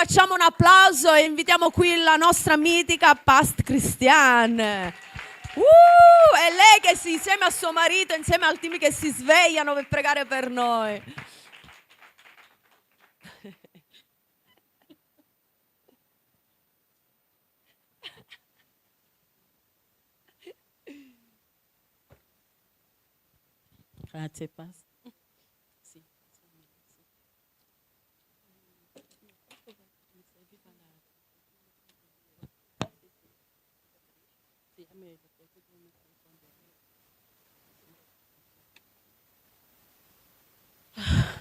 Facciamo un applauso e invitiamo qui la nostra mitica Past Christiane. È lei che insieme a suo marito, insieme al team che si svegliano per pregare per noi. Grazie, Past.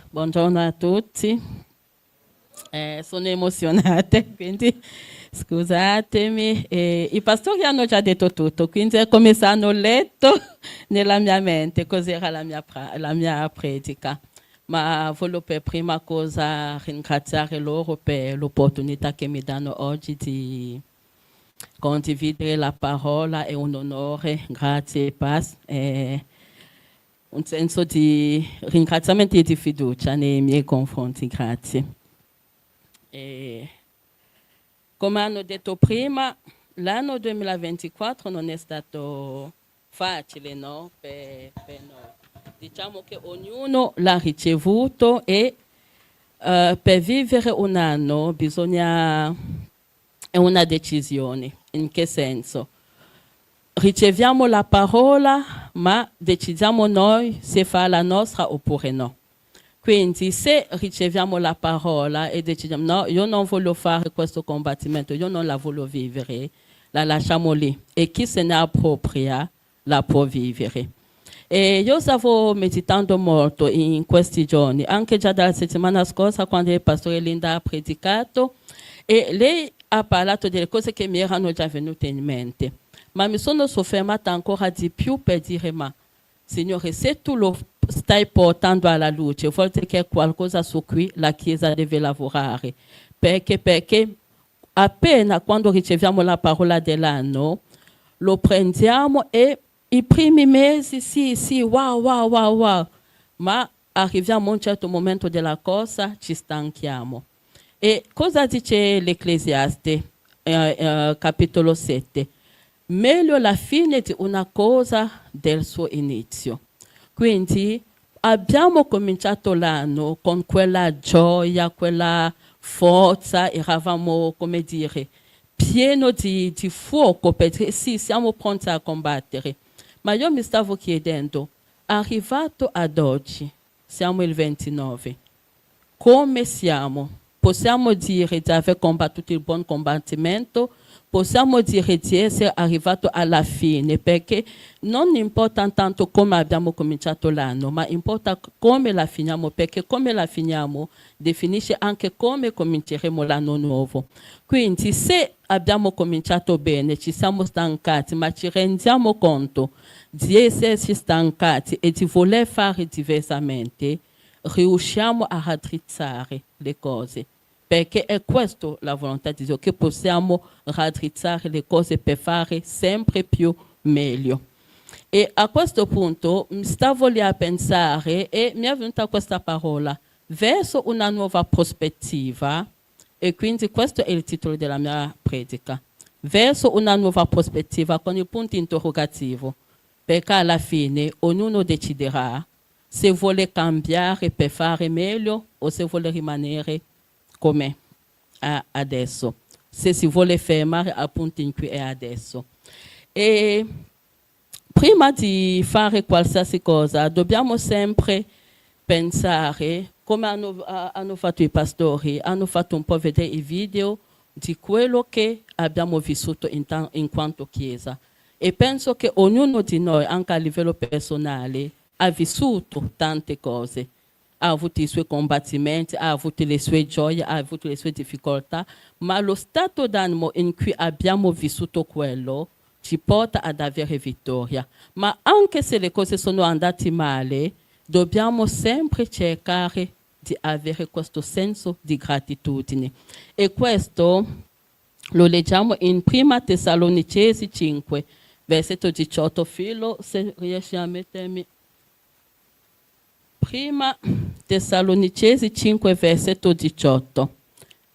Buongiorno a tutti, sono emozionata, quindi scusatemi. I pastori hanno già detto tutto, quindi è come se hanno letto nella mia mente cos'era la mia predica. Ma voglio per prima cosa ringraziare loro per l'opportunità che mi danno oggi di condividere la parola, è un onore, grazie Pas. Un senso di ringraziamento e di fiducia nei miei confronti, grazie. Come hanno detto prima, l'anno 2024 non è stato facile, no? Per noi. Diciamo che ognuno l'ha ricevuto e per vivere un anno bisogna una decisione. In che senso? Riceviamo la parola, ma decidiamo noi se fa la nostra oppure no. Quindi se riceviamo la parola e decidiamo no, io non voglio fare questo combattimento, io non la voglio vivere, la lasciamo lì e chi se ne appropria la può vivere. E io stavo meditando molto in questi giorni, anche già dalla settimana scorsa quando il pastore Linda ha predicato e lei ha parlato delle cose che mi erano già venute in mente. Ma mi sono soffermata ancora di più per dire, ma Signore, se tu lo stai portando alla luce, vuol dire che è qualcosa su cui la Chiesa deve lavorare. Perché appena quando riceviamo la parola dell'anno, lo prendiamo e i primi mesi, sì, wow. Ma arriviamo a un certo momento della cosa, ci stanchiamo. E cosa dice l'Ecclesiaste, capitolo 7? Meglio la fine di una cosa del suo inizio. Quindi abbiamo cominciato l'anno con quella gioia, quella forza, eravamo, come dire, pieno di fuoco, perché sì, siamo pronti a combattere. Ma io mi stavo chiedendo, arrivato ad oggi, siamo il 29, come siamo? Possiamo dire di aver combattuto il buon combattimento? Possiamo dire di essere arrivato alla fine, perché non importa tanto come abbiamo cominciato l'anno, ma importa come la finiamo, perché come la finiamo definisce anche come cominceremo l'anno nuovo. Quindi se abbiamo cominciato bene, ci siamo stancati, ma ci rendiamo conto di esserci stancati e di voler fare diversamente, riusciamo a raddrizzare le cose. Perché è questa la volontà di Dio, che possiamo raddrizzare le cose per fare sempre più meglio. E a questo punto stavo lì a pensare e mi è venuta questa parola, verso una nuova prospettiva, e quindi questo è il titolo della mia predica, verso una nuova prospettiva con il punto interrogativo, perché alla fine ognuno deciderà se vuole cambiare per fare meglio o se vuole rimanere come adesso, se si vuole fermare al punto in cui è adesso. E prima di fare qualsiasi cosa dobbiamo sempre pensare, come hanno fatto i pastori, hanno fatto un po' vedere i video di quello che abbiamo vissuto in quanto Chiesa. E penso che ognuno di noi, anche a livello personale, ha vissuto tante cose. Ha avuto i suoi combattimenti, ha avuto le sue gioie, ha avuto le sue difficoltà, ma lo stato d'animo in cui abbiamo vissuto quello ci porta ad avere vittoria. Ma anche se le cose sono andate male, dobbiamo sempre cercare di avere questo senso di gratitudine. E questo lo leggiamo in Prima Tessalonicesi 5, versetto 18. Filo, se riesci a mettermi. Prima Tessalonicesi 5, versetto 18.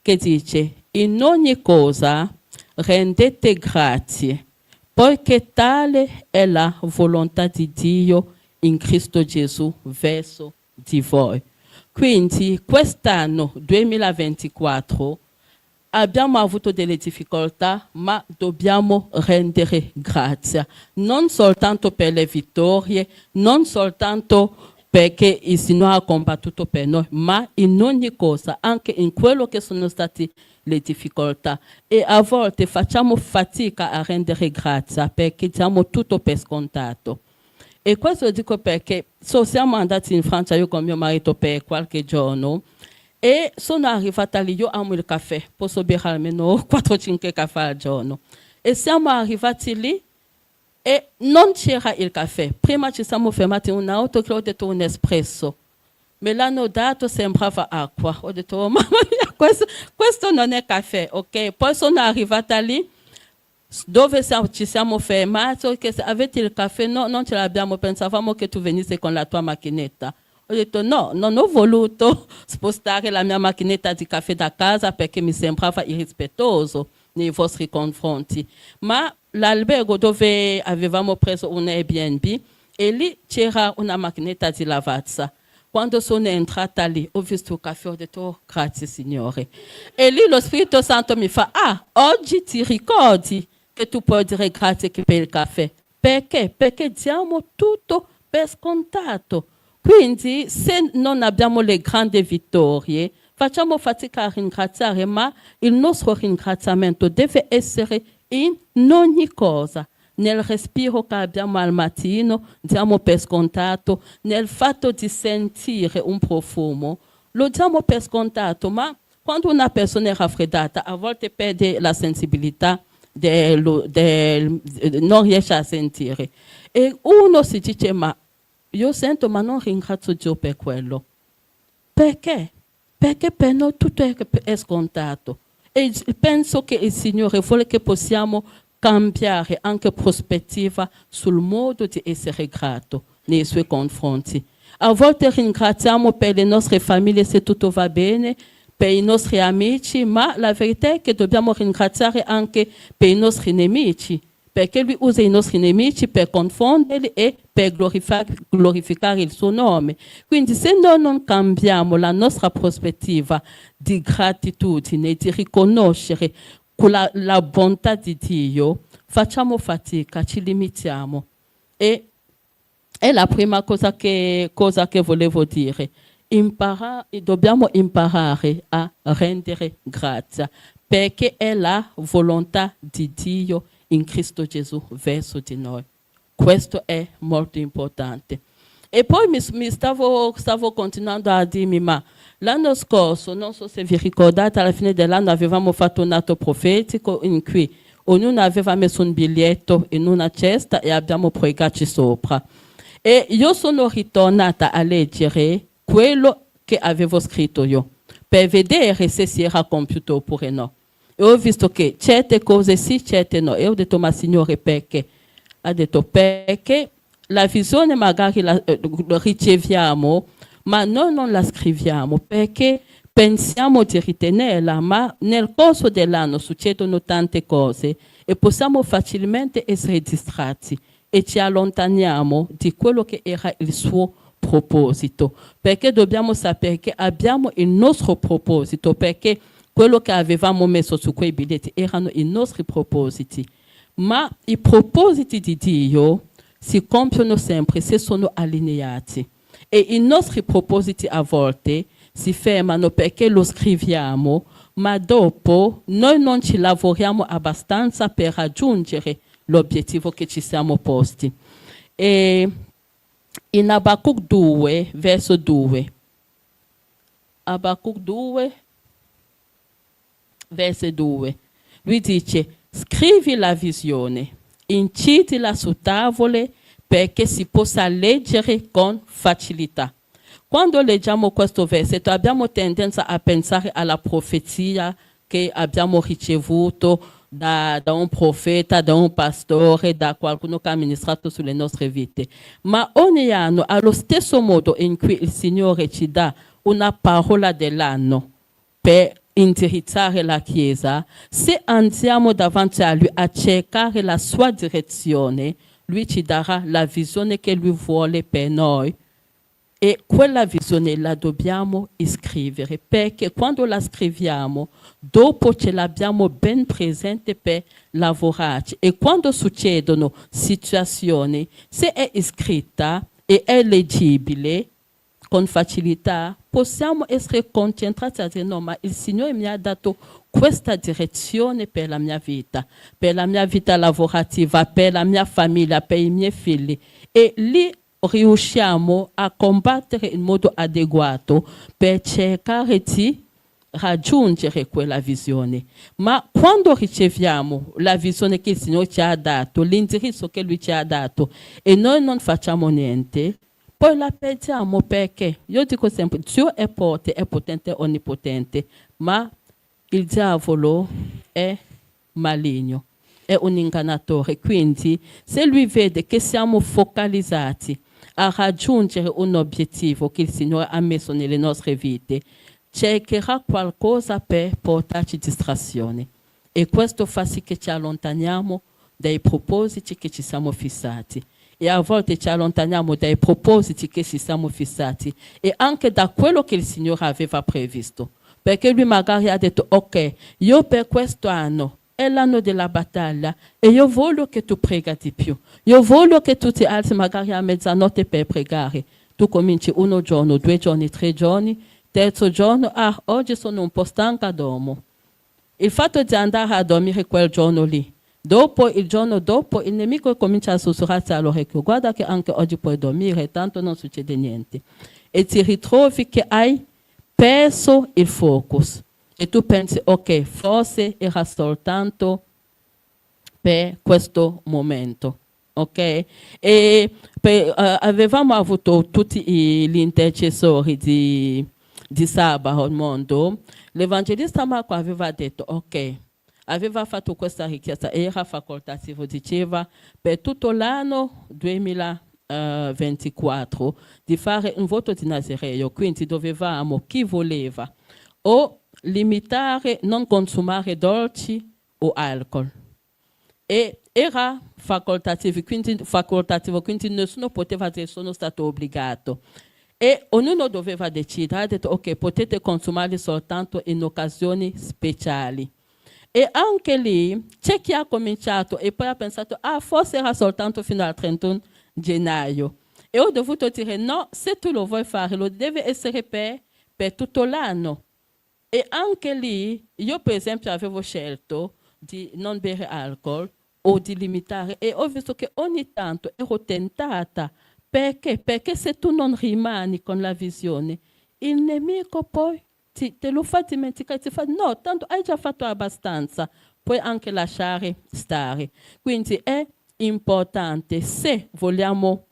che dice: in ogni cosa rendete grazie, poiché tale è la volontà di Dio in Cristo Gesù verso di voi. Quindi quest'anno 2024 abbiamo avuto delle difficoltà, ma dobbiamo rendere grazie, non soltanto per le vittorie, non soltanto perché il Signore ha combattuto per noi, ma in ogni cosa, anche in quello che sono state le difficoltà. E a volte facciamo fatica a rendere grazie perché diamo tutto per scontato. E questo lo dico perché siamo andati in Francia io con mio marito per qualche giorno e sono arrivata lì, io amo il caffè, posso bere almeno 4-5 caffè al giorno. E siamo arrivati lì e non c'era il caffè. Prima ci siamo fermati in un'auto che ho detto un espresso. Me l'hanno dato, sembrava acqua. Ho detto, oh, mamma mia, questo non è caffè, ok? Poi sono arrivata lì, dove ci siamo fermati, avete il caffè? No, non ce l'abbiamo, pensavamo che tu venissi con la tua macchinetta. Ho detto no, non ho voluto spostare la mia macchinetta di caffè da casa perché mi sembrava irrispettoso nei vostri confronti. Ma l'albergo dove avevamo preso un Airbnb e lì c'era una macchinetta di lavazza. Quando sono entrata lì, ho visto il caffè, ho detto, oh, grazie Signore. E lì lo Spirito Santo mi fa, oggi ti ricordi che tu puoi dire grazie per il caffè. Perché? Perché diamo tutto per scontato. Quindi, se non abbiamo le grandi vittorie, facciamo fatica a ringraziare, ma il nostro ringraziamento deve essere in ogni cosa. Nel respiro che abbiamo al mattino, diamo per scontato, nel fatto di sentire un profumo, lo diamo per scontato, ma quando una persona è raffreddata, a volte perde la sensibilità, non riesce a sentire. E uno si dice, ma io sento, ma non ringrazio Dio per quello. Perché? Perché per noi tutto è scontato. E penso che il Signore vuole che possiamo cambiare anche prospettiva sul modo di essere grato nei suoi confronti. A volte ringraziamo per le nostre famiglie se tutto va bene, per i nostri amici, ma la verità è che dobbiamo ringraziare anche per i nostri nemici, perché lui usa i nostri nemici per confonderli e per glorificare il suo nome. Quindi se noi non cambiamo la nostra prospettiva di gratitudine, di riconoscere la bontà di Dio, facciamo fatica, ci limitiamo. E è la prima cosa che volevo dire. Dobbiamo imparare a rendere grazia, perché è la volontà di Dio in Cristo Gesù verso di noi. Questo è molto importante. E poi mi stavo continuando a dirmi, ma l'anno scorso, non so se vi ricordate, alla fine dell'anno avevamo fatto un atto profetico in cui ognuno aveva messo un biglietto in una cesta e abbiamo pregato sopra. E io sono ritornata a leggere quello che avevo scritto io, per vedere se si era compiuto oppure no. E ho visto che certe cose sì, certe no. E ho detto, ma Signore, perché? Ha detto, perché la visione magari la riceviamo, ma noi non la scriviamo, perché pensiamo di ritenerla, ma nel corso dell'anno succedono tante cose e possiamo facilmente essere distratti e ci allontaniamo di quello che era il suo proposito, perché dobbiamo sapere che abbiamo il nostro proposito, perché quello che avevamo messo su quei biglietti erano i nostri propositi, ma i propositi di Dio si compiono sempre se sono allineati e i nostri propositi a volte si fermano perché lo scriviamo, ma dopo noi non ci lavoriamo abbastanza per raggiungere l'obiettivo che ci siamo posti. E in Abacuc 2, verso 2, Abacuc 2, verso 2, lui dice, scrivi la visione, incidila su tavole perché si possa leggere con facilità. Quando leggiamo questo versetto abbiamo tendenza a pensare alla profezia che abbiamo ricevuto da un profeta, da un pastore, da qualcuno che ha amministrato sulle nostre vite. Ma ogni anno, allo stesso modo in cui il Signore ci dà una parola dell'anno per indirizzare la Chiesa, se andiamo davanti a Lui a cercare la sua direzione, Lui ci darà la visione che Lui vuole per noi. E quella visione la dobbiamo scrivere, perché quando la scriviamo, dopo ce l'abbiamo ben presente per lavorarci. E quando succedono situazioni, se è scritta e è leggibile, con facilità, possiamo essere concentrati a dire no, ma il Signore mi ha dato questa direzione per la mia vita lavorativa, per la mia famiglia, per i miei figli. E lì riusciamo a combattere in modo adeguato per cercare di raggiungere quella visione. Ma quando riceviamo la visione che il Signore ci ha dato, l'indirizzo che Lui ci ha dato, e noi non facciamo niente, poi la perdiamo, perché io dico sempre, Dio è forte, è potente, onnipotente, ma il diavolo è maligno, è un ingannatore. Quindi se lui vede che siamo focalizzati a raggiungere un obiettivo che il Signore ha messo nelle nostre vite, cercherà qualcosa per portarci distrazione. E questo fa sì che ci allontaniamo dai propositi che ci siamo fissati. E a volte ci allontaniamo dai propositi che ci siamo fissati e anche da quello che il Signore aveva previsto. Perché lui magari ha detto, ok, io per questo anno è l'anno della battaglia e io voglio che tu prega di più. Io voglio che tu ti alzi magari a mezzanotte per pregare. Tu cominci 1 giorno, 2 giorni, 3 giorni, terzo giorno, oggi sono un po' stanca, dormo. Il fatto di andare a dormire quel giorno lì, dopo, il giorno dopo, il nemico comincia a sussurrarti all'orecchio, guarda che anche oggi puoi dormire, tanto non succede niente. E ti ritrovi che hai perso il focus. E tu pensi, ok, forse era soltanto per questo momento. Ok? E avevamo avuto tutti gli intercessori di Saba al mondo. L'evangelista Marco aveva detto, ok, aveva fatto questa richiesta, era facoltativo, diceva per tutto l'anno 2024 di fare un voto di Nazireo, quindi dovevamo, chi voleva, o limitare, non consumare dolci o alcol. E era facoltativo, quindi nessuno poteva dire sono stato obbligato. E ognuno doveva decidere, ha detto ok, potete consumarli soltanto in occasioni speciali. E anche lì c'è chi ha cominciato e poi ha pensato, forse era soltanto fino al 31 gennaio. E ho dovuto dire no, se tu lo vuoi fare, lo deve essere per tutto l'anno. E anche lì, io per esempio avevo scelto di non bere alcol o di limitare e ho visto che ogni tanto ero tentata. Perché? Perché se tu non rimani con la visione, il nemico poi te lo fa dimenticare, ti fa no, tanto hai già fatto abbastanza, puoi anche lasciare stare. Quindi è importante, se vogliamo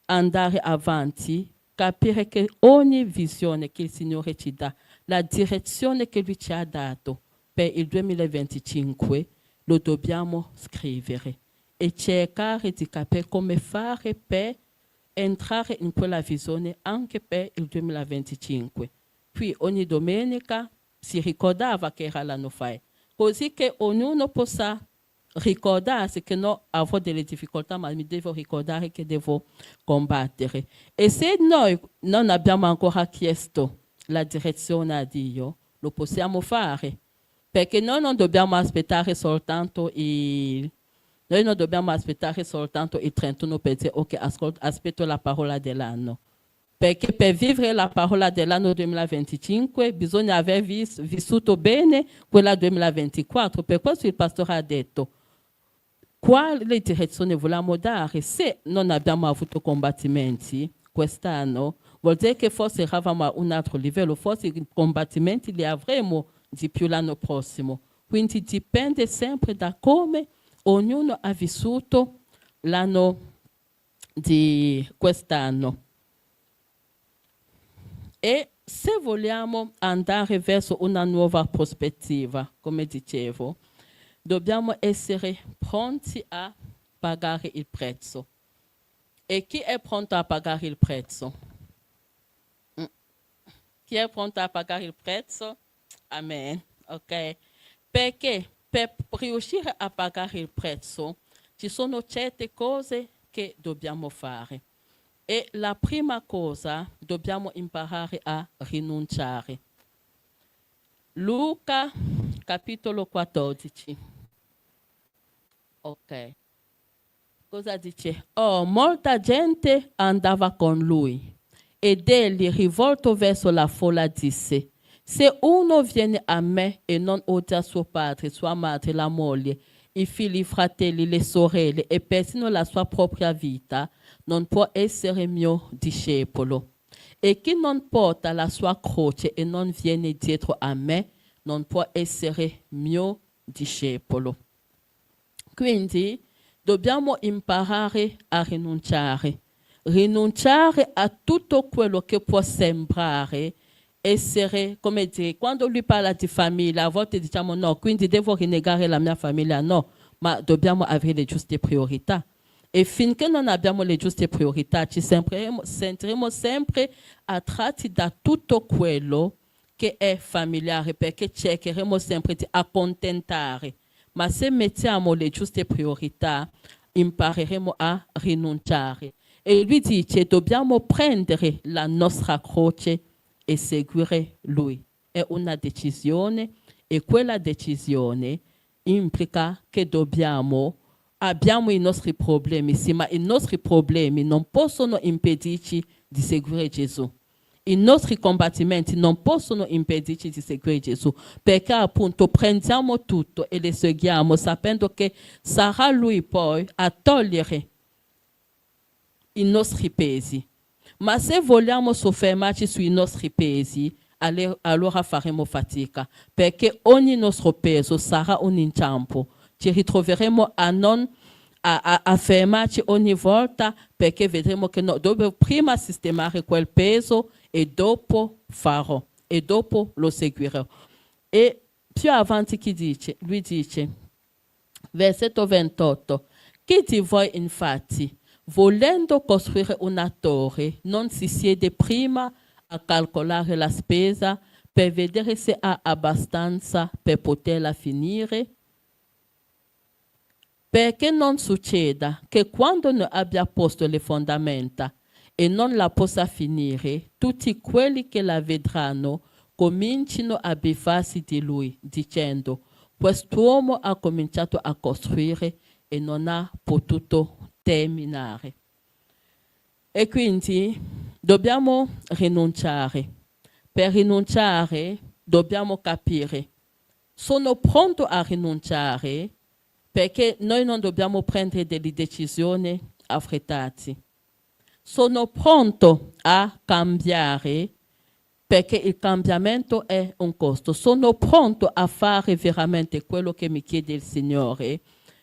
andare avanti, capire che ogni visione che il Signore ci dà, la direzione che Lui ci ha dato per il 2025, lo dobbiamo scrivere e cercare di capire come fare per entrare in quella visione anche per il 2025. Qui ogni domenica si ricordava che era l'anno fa, così che ognuno possa ricordarsi che no, avrò delle difficoltà, ma mi devo ricordare che devo combattere. E se noi non abbiamo ancora chiesto la direzione a Dio, lo possiamo fare, perché noi non dobbiamo aspettare soltanto il 31 per dire ok, aspetto la parola dell'anno. Perché per vivere la parola dell'anno 2025 bisogna aver vissuto bene quella 2024. Per questo il pastore ha detto quale direzione vogliamo dare. Se non abbiamo avuto combattimenti quest'anno, vuol dire che forse eravamo a un altro livello, forse i combattimenti li avremo di più l'anno prossimo. Quindi dipende sempre da come ognuno ha vissuto l'anno di quest'anno. E se vogliamo andare verso una nuova prospettiva, come dicevo, dobbiamo essere pronti a pagare il prezzo. E chi è pronto a pagare il prezzo? Chi è pronto a pagare il prezzo? Amen. Ok? Perché per riuscire a pagare il prezzo ci sono certe cose che dobbiamo fare. E la prima cosa, dobbiamo imparare a rinunciare. Luca, capitolo 14. Ok. Cosa dice? Oh, molta gente andava con lui ed egli, rivolto verso la folla, disse: se uno viene a me e non odia suo padre, sua madre, la moglie, i figli, i fratelli, le sorelle e persino la sua propria vita, non può essere mio discepolo. E chi non porta la sua croce e non viene dietro a me, non può essere mio discepolo. Quindi dobbiamo imparare a rinunciare. Rinunciare a tutto quello che può sembrare essere, come dire, quando lui parla di famiglia, a volte diciamo no, quindi devo rinnegare la mia famiglia, no, ma dobbiamo avere le giuste priorità. E finché non abbiamo le giuste priorità, ci sentiremo sempre attratti da tutto quello che è familiare, perché cercheremo sempre di accontentare. Ma se mettiamo le giuste priorità, impareremo a rinunciare. E lui dice, dobbiamo prendere la nostra croce e seguire lui. È una decisione e quella decisione implica che abbiamo i nostri problemi, sì, ma i nostri problemi non possono impedirci di seguire Gesù. I nostri combattimenti non possono impedirci di seguire Gesù, perché appunto prendiamo tutto e le seguiamo sapendo che sarà Lui poi a togliere i nostri pesi. Ma se vogliamo soffermarci sui nostri pesi, allora faremo fatica, perché ogni nostro peso sarà un inciampo. Ci ritroveremo a fermarci ogni volta, perché vedremo che dobbiamo prima sistemare quel peso e dopo farò, e dopo lo seguirò. E più avanti lui dice, versetto 28, chi di voi infatti, volendo costruire una torre, non si siede prima a calcolare la spesa per vedere se ha abbastanza per poterla finire? Perché non succeda che quando ne abbia posto le fondamenta e non la possa finire, tutti quelli che la vedranno comincino a beffarsi di lui, dicendo: quest'uomo ha cominciato a costruire e non ha potuto terminare. E quindi dobbiamo rinunciare. Per rinunciare dobbiamo capire: sono pronto a rinunciare, perché noi non dobbiamo prendere delle decisioni affrettate. Sono pronto a cambiare, perché il cambiamento è un costo. Sono pronto a fare veramente quello che mi chiede il Signore.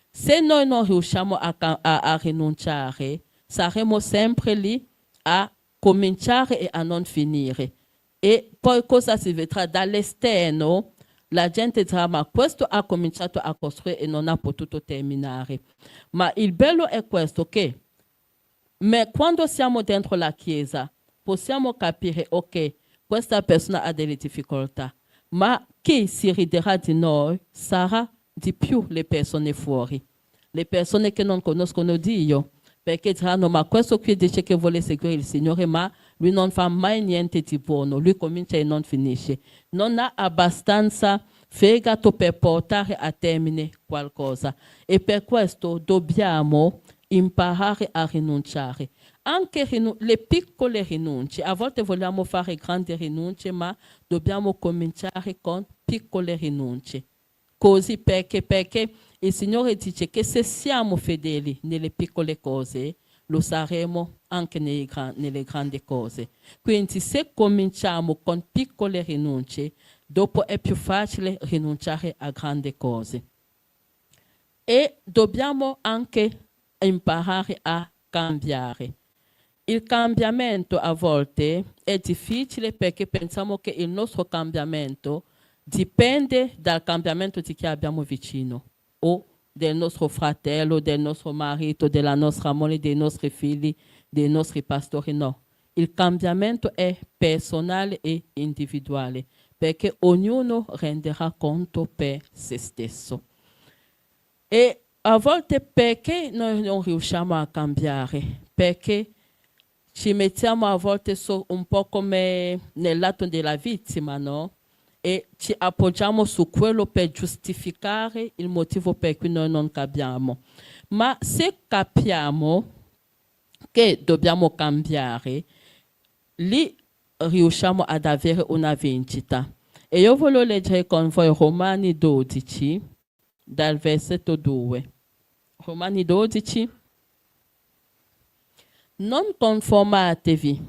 Se noi non riusciamo a rinunciare, saremo sempre lì a cominciare e a non finire. E poi cosa si vedrà dall'esterno? La gente dirà: ma questo ha cominciato a costruire e non ha potuto terminare. Ma il bello è questo, che quando siamo dentro la chiesa possiamo capire: ok, questa persona ha delle difficoltà, ma chi si riderà di noi sarà di più le persone fuori, le persone che non conoscono Dio, perché diranno: ma questo qui dice che vuole seguire il Signore, ma lui non fa mai niente di buono, lui comincia e non finisce, non ha abbastanza fegato per portare a termine qualcosa. E per questo dobbiamo imparare a rinunciare. Anche le piccole rinunce, a volte vogliamo fare grandi rinunce, ma dobbiamo cominciare con piccole rinunce. Così perché il Signore dice che se siamo fedeli nelle piccole cose, lo saremo anche nelle grandi cose. Quindi se cominciamo con piccole rinunce, dopo è più facile rinunciare a grandi cose. E dobbiamo anche imparare a cambiare. Il cambiamento a volte è difficile, perché pensiamo che il nostro cambiamento dipende dal cambiamento di chi abbiamo vicino, o del nostro fratello, del nostro marito, della nostra moglie, dei nostri figli, dei nostri pastori. No, il cambiamento è personale e individuale, perché ognuno renderà conto per se stesso. E a volte perché noi non riusciamo a cambiare? Perché ci mettiamo a volte un po' come nel lato della vittima, no? E ci appoggiamo su quello per giustificare il motivo per cui noi non cambiamo. Ma se capiamo che dobbiamo cambiare, lì riusciamo ad avere una vincita. E io voglio leggere con voi Romani 12, dal versetto 2. Romani 12. Non conformatevi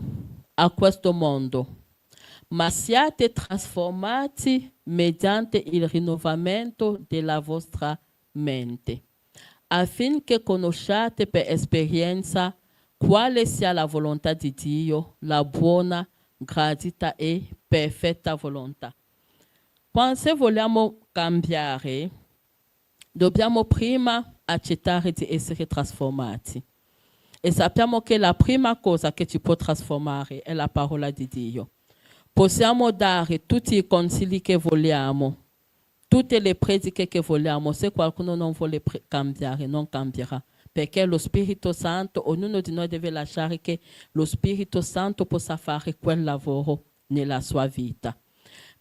a questo mondo, ma siate trasformati mediante il rinnovamento della vostra mente, affinché conosciate per esperienza quale sia la volontà di Dio, la buona, gradita e perfetta volontà. Se vogliamo cambiare, dobbiamo prima accettare di essere trasformati. E sappiamo che la prima cosa che ci può trasformare è la parola di Dio. Possiamo dare tutti i consigli che vogliamo, tutte le prediche che vogliamo. Se qualcuno non vuole cambiare, non cambierà. Perché lo Spirito Santo, ognuno di noi deve lasciare che lo Spirito Santo possa fare quel lavoro nella sua vita.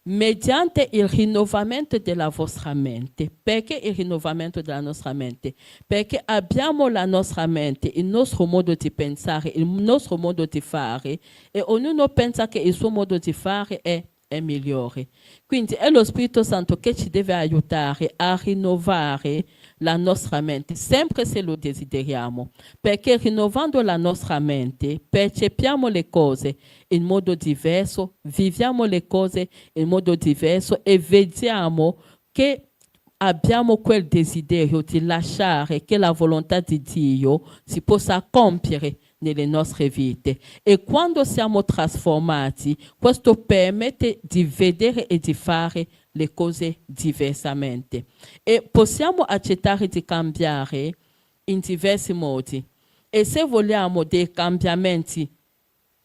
Mediante il rinnovamento della vostra mente. Perché il rinnovamento della nostra mente? Perché abbiamo la nostra mente, il nostro modo di pensare, il nostro modo di fare, e ognuno pensa che il suo modo di fare è migliore. Quindi è lo Spirito Santo che ci deve aiutare a rinnovare la nostra mente, sempre se lo desideriamo, perché rinnovando la nostra mente percepiamo le cose in modo diverso, viviamo le cose in modo diverso e vediamo che abbiamo quel desiderio di lasciare che la volontà di Dio si possa compiere nelle nostre vite. E quando siamo trasformati, questo permette di vedere e di fare le cose diversamente. E possiamo accettare di cambiare in diversi modi. E se vogliamo dei cambiamenti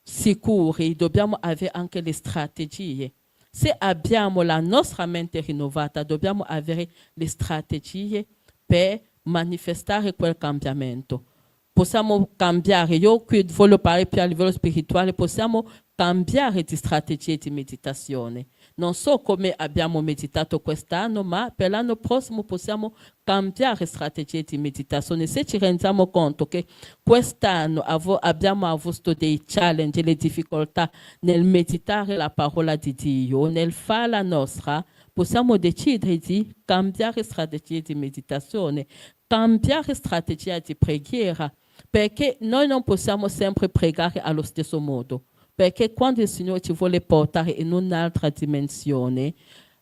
sicuri, dobbiamo avere anche le strategie. Se abbiamo la nostra mente rinnovata, dobbiamo avere le strategie per manifestare quel cambiamento. Possiamo cambiare, io qui voglio parlare più a livello spirituale, possiamo cambiare di strategie di meditazione. Non so come abbiamo meditato quest'anno, ma per l'anno prossimo possiamo cambiare strategie di meditazione. Se ci rendiamo conto che quest'anno abbiamo avuto dei challenge, le difficoltà nel meditare la parola di Dio, nel fare la nostra, possiamo decidere di cambiare strategie di meditazione, cambiare strategia di preghiera, perché noi non possiamo sempre pregare allo stesso modo. Perché quando il Signore ci vuole portare in un'altra dimensione,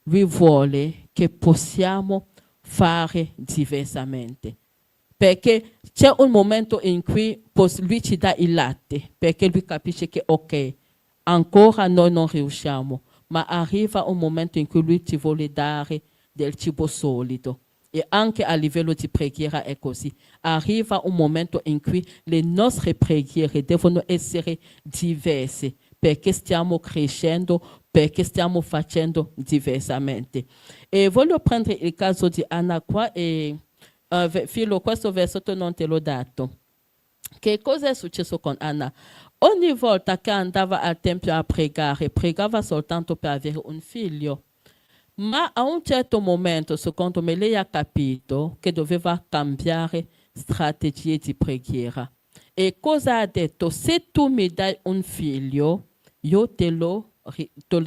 Lui vuole che possiamo fare diversamente. Perché c'è un momento in cui Lui ci dà il latte, perché Lui capisce che ok, ancora noi non riusciamo, ma arriva un momento in cui Lui ci vuole dare del cibo solido. E anche a livello di preghiera è così. Arriva un momento in cui le nostre preghiere devono essere diverse, perché stiamo crescendo, perché stiamo facendo diversamente. E voglio prendere il caso di Anna qua e Filo, questo versetto non te l'ho dato. Che cosa è successo con Anna? Ogni volta che andava al tempio a pregare, pregava soltanto per avere un figlio. Ma a un certo momento, secondo me, lei ha capito che doveva cambiare strategie di preghiera. E cosa ha detto? Se tu mi dai un figlio, io te lo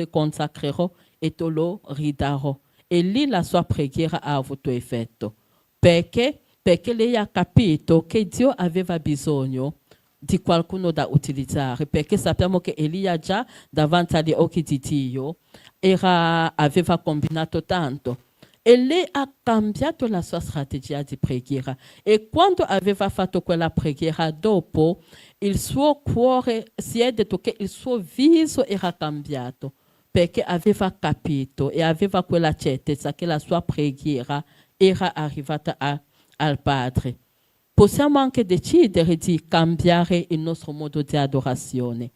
consacrerò e te lo ridarò. E lì la sua preghiera ha avuto effetto. Perché? Perché lei ha capito che Dio aveva bisogno di qualcuno da utilizzare, perché sappiamo che Elia già davanti agli occhi di Dio aveva combinato tanto e lei ha cambiato la sua strategia di preghiera e quando aveva fatto quella preghiera dopo il suo cuore si è detto che il suo viso era cambiato perché aveva capito e aveva quella certezza che la sua preghiera era arrivata al Padre. Possiamo anche decidere di cambiare il nostro modo di adorazione.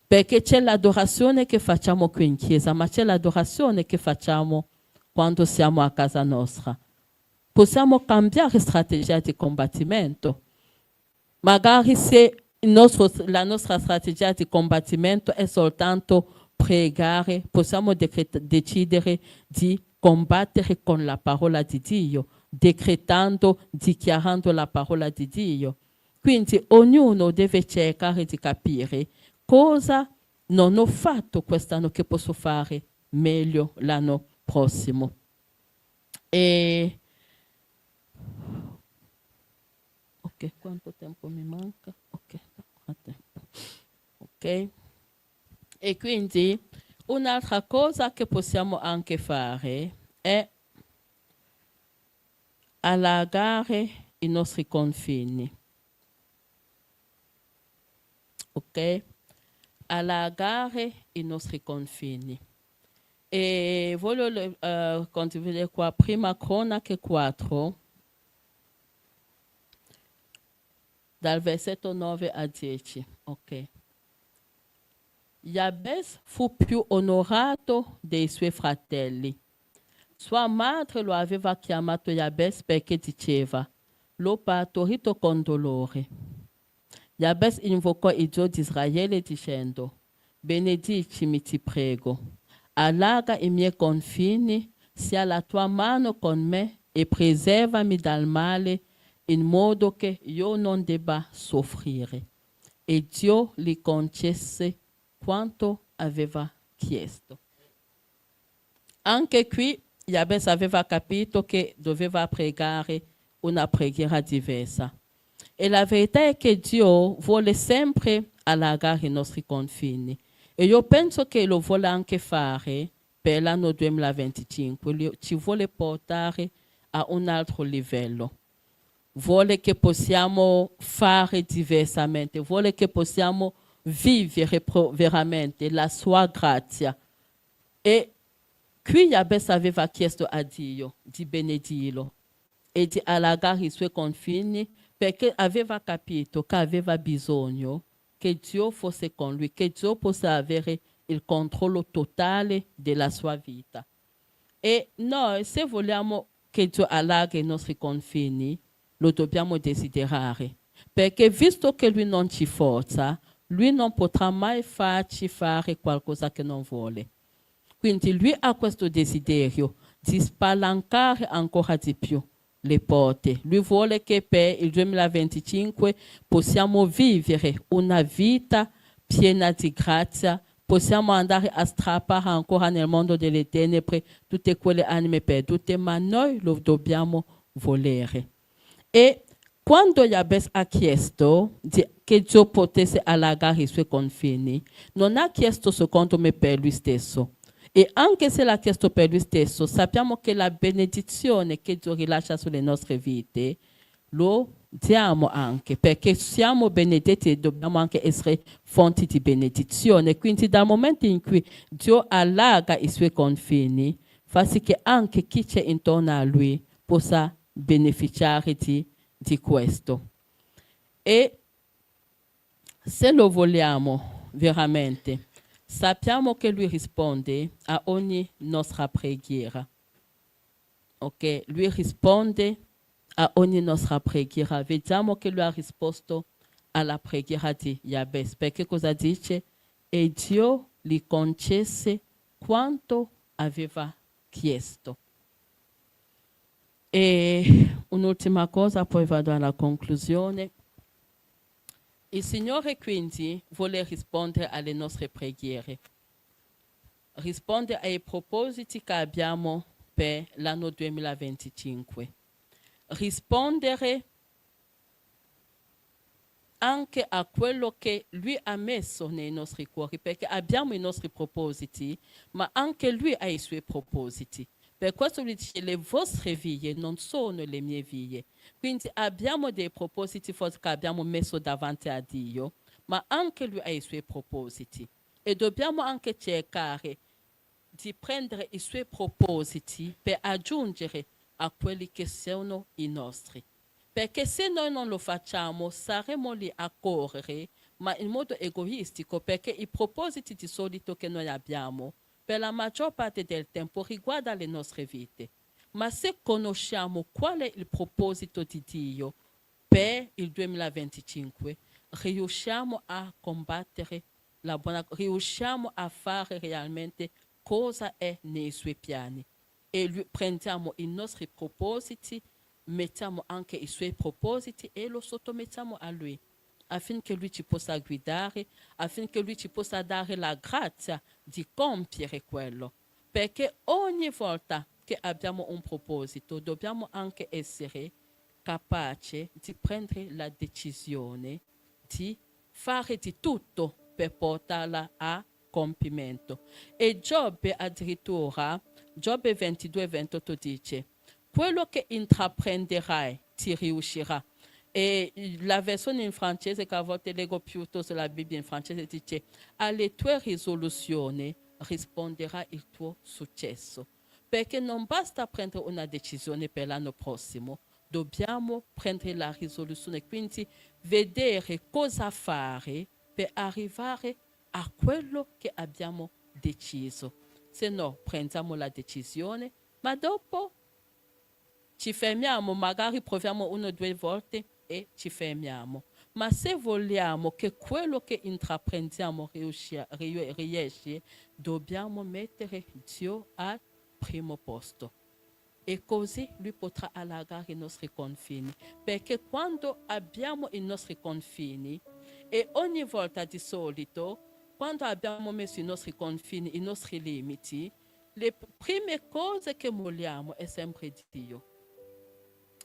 perché c'è l'adorazione che facciamo qui in chiesa, ma c'è l'adorazione che facciamo quando siamo a casa nostra. Possiamo cambiare strategia di combattimento. Magari se la nostra strategia di combattimento è soltanto pregare, possiamo decidere di combattere con la parola di Dio, decretando, dichiarando la parola di Dio. Quindi ognuno deve cercare di capire cosa non ho fatto quest'anno che posso fare meglio l'anno prossimo. E ok, quanto tempo mi manca? Ok, tempo. Ok. E quindi un'altra cosa che possiamo anche fare è allargare i nostri confini. Ok? Allargare i nostri confini. E voglio continuare qua, prima Cronache 4, dal versetto 9 a 10. Ok. Jabez fu più onorato dei suoi fratelli. Sua madre lo aveva chiamato Jabez perché diceva: l'ho partorito con dolore. Jabez invocò il Dio di Israele dicendo: benedicimi, ti prego, allarga i miei confini, sia la tua mano con me e preservami dal male, in modo che io non debba soffrire. E Dio gli concesse quanto aveva chiesto. Anche qui Jabez aveva capito che doveva pregare una preghiera diversa. E la verità è che Dio vuole sempre allargare i nostri confini. E io penso che lo vuole anche fare per l'anno 2025. Ci vuole portare a un altro livello. Vuole che possiamo fare diversamente. Vuole che possiamo vivere veramente la sua grazia. E qui Jabez aveva chiesto a Dio di benedirlo e di allargare i suoi confini, perché aveva capito che aveva bisogno che Dio fosse con lui, che Dio possa avere il controllo totale della sua vita. E noi, se vogliamo che Dio allarghi i nostri confini, lo dobbiamo desiderare, perché visto che lui non ci forza, lui non potrà mai farci fare qualcosa che non vuole. Quindi lui ha questo desiderio di spalancare ancora di più le porte. Lui vuole che per il 2025 possiamo vivere una vita piena di grazia, possiamo andare a strappare ancora nel mondo delle tenebre tutte quelle anime perdute, ma noi lo dobbiamo volere. E quando Jabez ha chiesto che Dio potesse allargare i suoi confini, non ha chiesto secondo me per lui stesso. E anche se l'ha chiesto per lui stesso, sappiamo che la benedizione che Dio rilascia sulle nostre vite lo diamo anche, perché siamo benedetti e dobbiamo anche essere fonti di benedizione. Quindi dal momento in cui Dio allarga i suoi confini, fa sì che anche chi c'è intorno a lui possa beneficiare di questo. E se lo vogliamo veramente, sappiamo che lui risponde a ogni nostra preghiera. Ok? Lui risponde a ogni nostra preghiera. Vediamo che lui ha risposto alla preghiera di Jabez. Perché cosa dice? E Dio gli concesse quanto aveva chiesto. E un'ultima cosa, poi vado alla conclusione. Il Signore quindi vuole rispondere alle nostre preghiere, rispondere ai propositi che abbiamo per l'anno 2025, rispondere anche a quello che Lui ha messo nei nostri cuori, perché abbiamo i nostri propositi, ma anche Lui ha i suoi propositi. Per questo lui dice: le vostre vie non sono le mie vie. Quindi abbiamo dei propositi forti che abbiamo messo davanti a Dio, ma anche lui ha i suoi propositi. E dobbiamo anche cercare di prendere i suoi propositi per aggiungere a quelli che sono i nostri. Perché se noi non lo facciamo, saremo lì a correre, ma in modo egoistico, perché i propositi di solito che noi abbiamo per la maggior parte del tempo riguarda le nostre vite. Ma se conosciamo qual è il proposito di Dio per il 2025, riusciamo a combattere riusciamo a fare realmente cosa è nei suoi piani e prendiamo i nostri propositi, mettiamo anche i suoi propositi e lo sottomettiamo a lui, affinché lui ci possa guidare, affinché lui ci possa dare la grazia di compiere quello. Perché ogni volta che abbiamo un proposito dobbiamo anche essere capaci di prendere la decisione di fare di tutto per portarla a compimento. E Giobbe addirittura, Giobbe 22-28 dice: quello che intraprenderai ti riuscirà. E la versione in francese, che a volte leggo piuttosto la Bibbia in francese, dice: alle tue risoluzioni risponderà il tuo successo. Perché non basta prendere una decisione per l'anno prossimo, dobbiamo prendere la risoluzione, quindi vedere cosa fare per arrivare a quello che abbiamo deciso. Se no, prendiamo la decisione, ma dopo ci fermiamo, magari proviamo 1 o 2 volte e ci fermiamo. Ma se vogliamo che quello che intraprendiamo riesce, dobbiamo mettere Dio al primo posto. E così lui potrà allargare i nostri confini. Perché quando abbiamo i nostri confini, e ogni volta di solito, quando abbiamo messo i nostri confini, i nostri limiti, le prime cose che vogliamo è sempre Dio.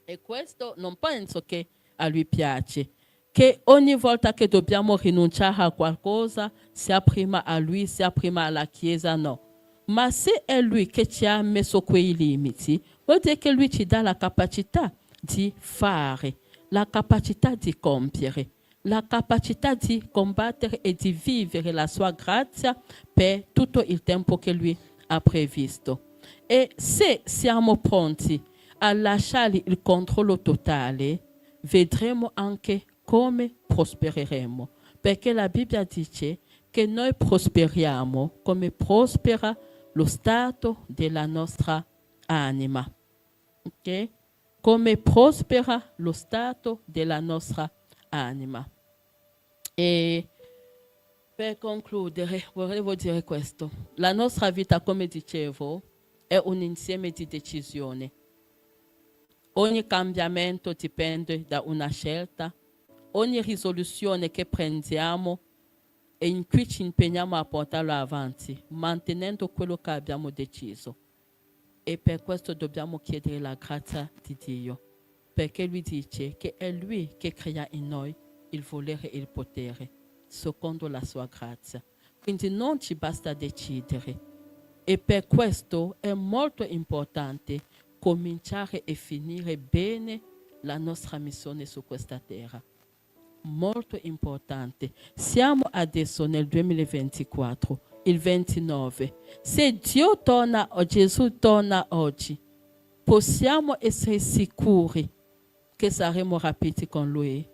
E questo non penso che a lui piace, che ogni volta che dobbiamo rinunciare a qualcosa, sia prima a lui, sia prima alla Chiesa, no. Ma se è lui che ci ha messo quei limiti, vuol dire che lui ci dà la capacità di fare, la capacità di compiere, la capacità di combattere e di vivere la sua grazia per tutto il tempo che lui ha previsto. E se siamo pronti a lasciare il controllo totale, vedremo anche come prospereremo. Perché la Bibbia dice che noi prosperiamo come prospera lo stato della nostra anima. Okay? Come prospera lo stato della nostra anima. E per concludere, volevo dire questo. La nostra vita, come dicevo, è un insieme di decisioni. Ogni cambiamento dipende da una scelta. Ogni risoluzione che prendiamo e in cui ci impegniamo a portarlo avanti, mantenendo quello che abbiamo deciso. E per questo dobbiamo chiedere la grazia di Dio, perché lui dice che è lui che crea in noi il volere e il potere, secondo la sua grazia. Quindi non ci basta decidere. E per questo è molto importante cominciare e finire bene la nostra missione su questa terra. Molto importante. Siamo adesso nel 2024, il 29. Se Dio torna, o Gesù torna oggi, possiamo essere sicuri che saremo rapiti con Lui.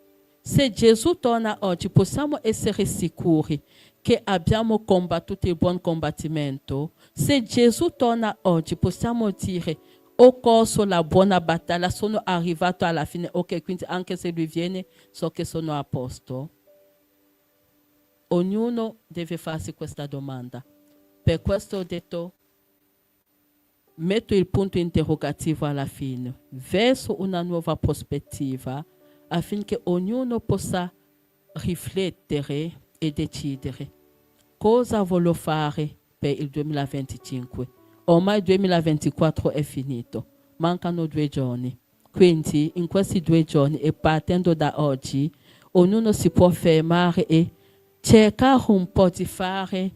Se Gesù torna oggi, possiamo essere sicuri che abbiamo combattuto il buon combattimento. Se Gesù torna oggi, possiamo dire: ho corso la buona battaglia, sono arrivato alla fine. Ok, quindi anche se lui viene, so che sono a posto. Ognuno deve farsi questa domanda. Per questo ho detto, metto il punto interrogativo alla fine, verso una nuova prospettiva, affinché ognuno possa riflettere e decidere cosa voglio fare per il 2025. Ormai il 2024 è finito, mancano 2 giorni. Quindi in questi 2 giorni e partendo da oggi, ognuno si può fermare e cercare un po' di fare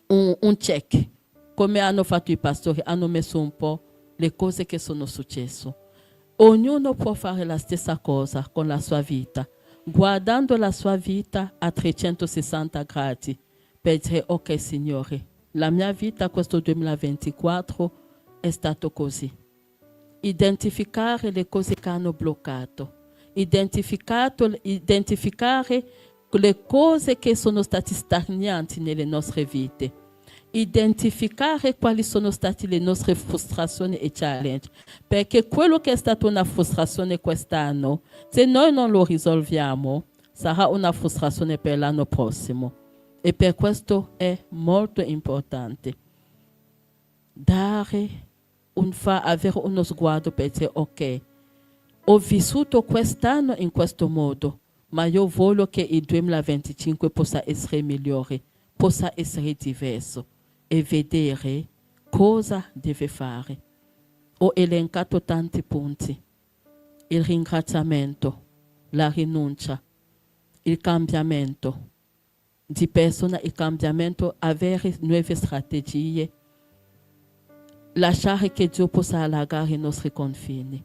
un check. Come hanno fatto i pastori, hanno messo un po' le cose che sono successe. Ognuno può fare la stessa cosa con la sua vita, guardando la sua vita a 360 gradi, per dire: ok Signore, la mia vita questo 2024 è stato così. Identificare le cose che hanno bloccato. Identificare le cose che sono state stagnanti nelle nostre vite, identificare quali sono state le nostre frustrazioni e challenge, perché quello che è stata una frustrazione quest'anno, se noi non lo risolviamo, sarà una frustrazione per l'anno prossimo. E per questo è molto importante avere uno sguardo per dire ok, ho vissuto quest'anno in questo modo, ma io voglio che il 2025 possa essere migliore, possa essere diverso e vedere cosa deve fare. Ho elencato tanti punti: il ringraziamento, la rinuncia, il cambiamento di persona, il cambiamento, avere nuove strategie, lasciare che Dio possa allargare i nostri confini.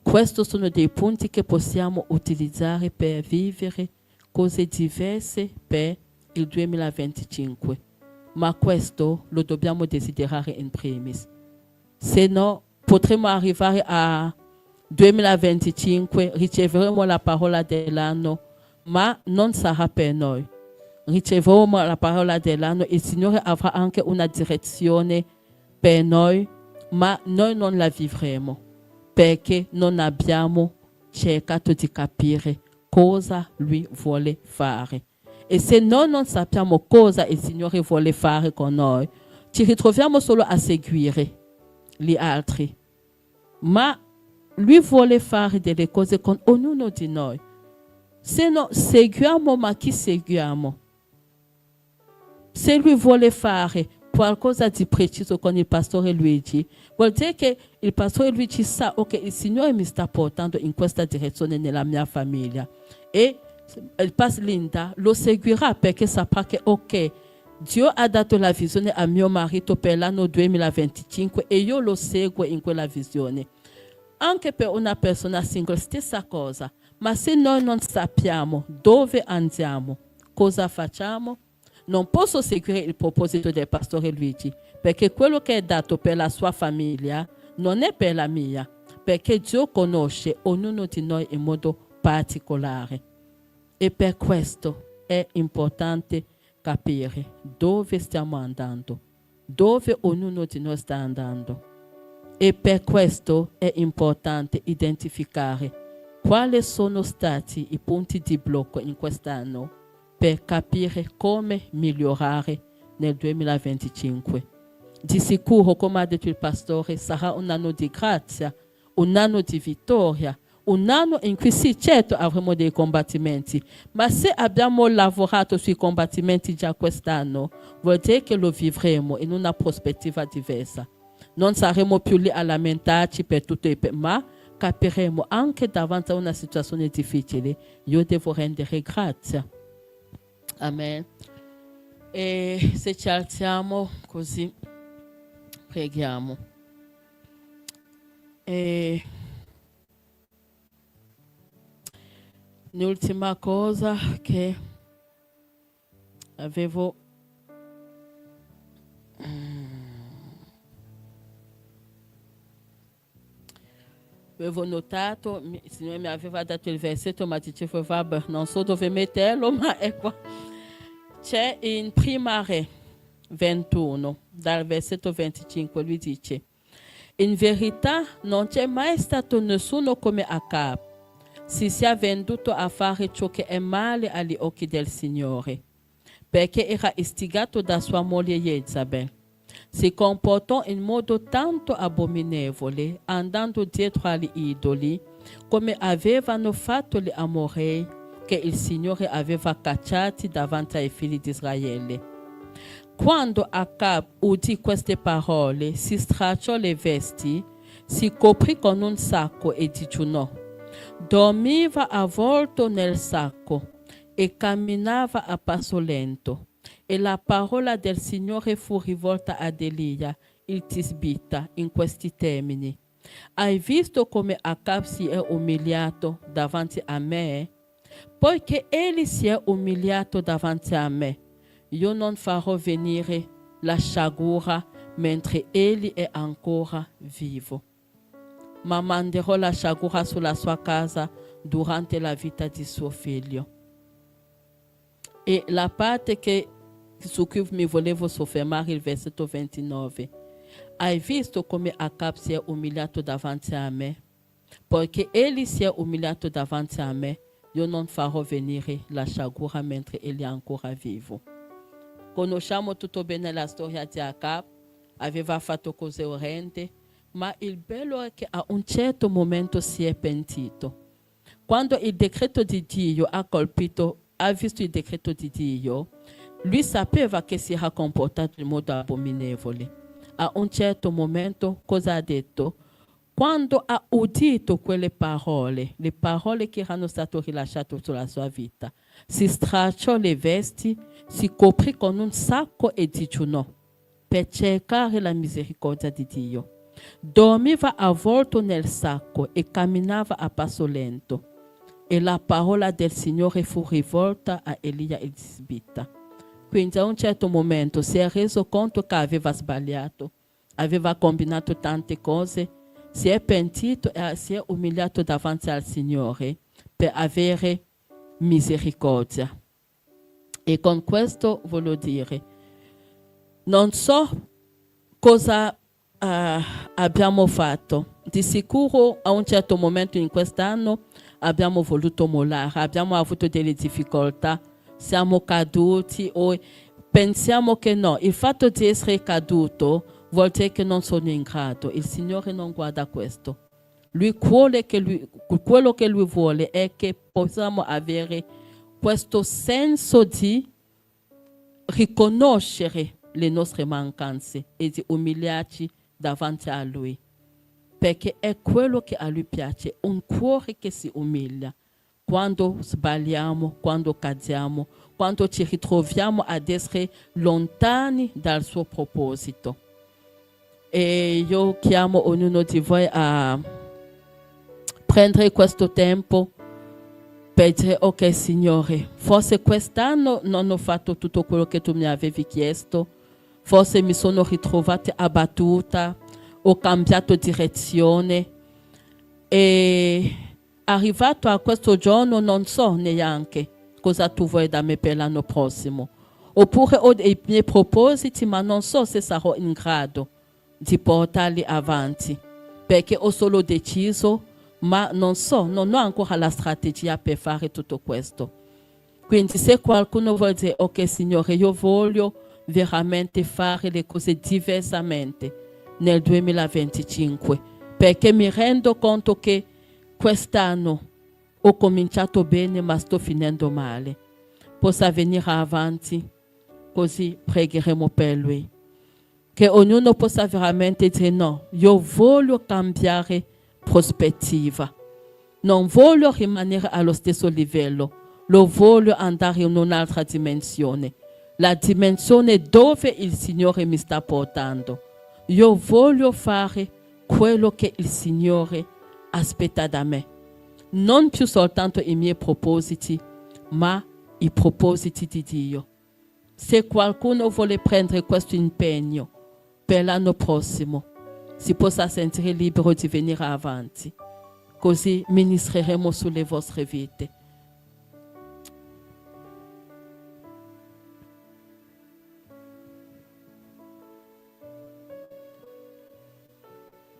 Questi sono dei punti che possiamo utilizzare per vivere cose diverse per il 2025. Ma questo lo dobbiamo desiderare in primis. Se no, potremo arrivare a 2025, riceveremo la parola dell'anno, ma non sarà per noi. Riceveremo la parola dell'anno, il Signore avrà anche una direzione per noi, ma noi non la vivremo perché non abbiamo cercato di capire cosa Lui vuole fare. E se noi non sappiamo cosa il Signore vuole fare con noi, ci ritroviamo solo a seguire gli altri. Ma Lui vuole fare delle cose con ognuno di noi. Se no seguiamo, ma chi seguiamo? Se Lui vuole fare qualcosa di preciso con il pastore Luigi, vuol dire che il pastore Luigi sa, ok, il Signore mi sta portando in questa direzione nella mia famiglia. E il pastore Linda lo seguirà perché saprà che, ok, Dio ha dato la visione a mio marito per l'anno 2025 e io lo seguo in quella visione. Anche per una persona single, stessa cosa. Ma se noi non sappiamo dove andiamo, cosa facciamo, non posso seguire il proposito del pastore Luigi, perché quello che è dato per la sua famiglia non è per la mia, perché Dio conosce ognuno di noi in modo particolare. E per questo è importante capire dove stiamo andando, dove ognuno di noi sta andando. E per questo è importante identificare quali sono stati i punti di blocco in quest'anno per capire come migliorare nel 2025. Di sicuro, come ha detto il pastore, sarà un anno di grazia, un anno di vittoria, un anno in cui sì, certo avremo dei combattimenti, ma se abbiamo lavorato sui combattimenti già quest'anno, vuol dire che lo vivremo in una prospettiva diversa. Non saremo più lì a lamentarci per tutto, ma capiremo anche davanti a una situazione difficile, io devo rendere grazia. Amen. E se ci alziamo così, preghiamo. E l'ultima cosa che avevo notato, il Signore mi aveva dato il versetto, ma dicevo, vabbè, non so dove metterlo, ma è qua. C'è in Prima Re 21, dal versetto 25, lui dice: in verità non c'è mai stato nessuno come Acab, si sia venduto a fare ciò che è male agli occhi del Signore, perché era istigato da sua moglie Jezabel. Si comportò in modo tanto abominevole, andando dietro agli idoli, come avevano fatto gli Amorei, che il Signore aveva cacciati davanti ai figli di Israele. Quando Acab udì queste parole, si stracciò le vesti, si coprì con un sacco e digiunò. Dormiva avvolto nel sacco e camminava a passo lento. E la parola del Signore fu rivolta ad Elia, il tisbita, in questi termini: hai visto come Acab si è umiliato davanti a me? Poiché egli si è umiliato davanti a me, io non farò venire la sciagura mentre egli è ancora vivo, ma manderò la sciagura sulla sua casa durante la vita di suo figlio. E la parte su cui mi volevo soffermare, il versetto 29. Hai visto come Acab si è umiliato davanti a me? Poiché egli si è umiliato davanti a me, io non farò venire la sciagura mentre egli è ancora vivo. Conosciamo tutto bene la storia di Acab, aveva fatto cose orrende, ma il bello è che a un certo momento si è pentito. Quando il decreto di Dio ha visto il decreto di Dio, lui sapeva che si era comportato in modo abominevole. A un certo momento, cosa ha detto? Quando ha udito quelle parole, le parole che erano state rilasciate sulla sua vita, si stracciò le vesti, si coprì con un sacco e digiunò per cercare la misericordia di Dio. Dormiva avvolto nel sacco e camminava a passo lento. E la parola del Signore fu rivolta a Elia il Tisbita. Quindi a un certo momento si è reso conto che aveva sbagliato, aveva combinato tante cose, si è pentito e si è umiliato davanti al Signore per avere misericordia. E con questo voglio dire, non so cosa abbiamo fatto. Di sicuro a un certo momento in quest'anno abbiamo voluto mollare, abbiamo avuto delle difficoltà, siamo caduti o pensiamo che no, il fatto di essere caduto vuol dire che non sono in grado. Il Signore non guarda questo. Quello che Lui vuole è che possiamo avere questo senso di riconoscere le nostre mancanze e di umiliarci davanti a Lui. Perché è quello che a Lui piace, un cuore che si umilia. Quando sbagliamo, quando cadiamo, quando ci ritroviamo ad essere lontani dal suo proposito. E io chiamo ognuno di voi a prendere questo tempo per dire: ok Signore, forse quest'anno non ho fatto tutto quello che tu mi avevi chiesto, forse mi sono ritrovata abbattuta, ho cambiato direzione e arrivato a questo giorno non so neanche cosa tu vuoi da me per l'anno prossimo. Oppure ho dei miei propositi, ma non so se sarò in grado di portarli avanti, perché ho solo deciso, ma non ho ancora la strategia per fare tutto questo. Quindi se qualcuno vuole dire: ok Signore, io voglio veramente fare le cose diversamente nel 2025, perché mi rendo conto che quest'anno ho cominciato bene ma sto finendo male, possa venire avanti, così pregheremo per lui. Che ognuno possa veramente dire: no, io voglio cambiare prospettiva, non voglio rimanere allo stesso livello, lo voglio andare in un'altra dimensione, la dimensione dove il Signore mi sta portando. Io voglio fare quello che il Signore aspetta da me, non più soltanto i miei propositi, ma i propositi di Dio. Se qualcuno vuole prendere questo impegno per l'anno prossimo, si possa sentire libero di venire avanti, così ministreremo sulle vostre vite.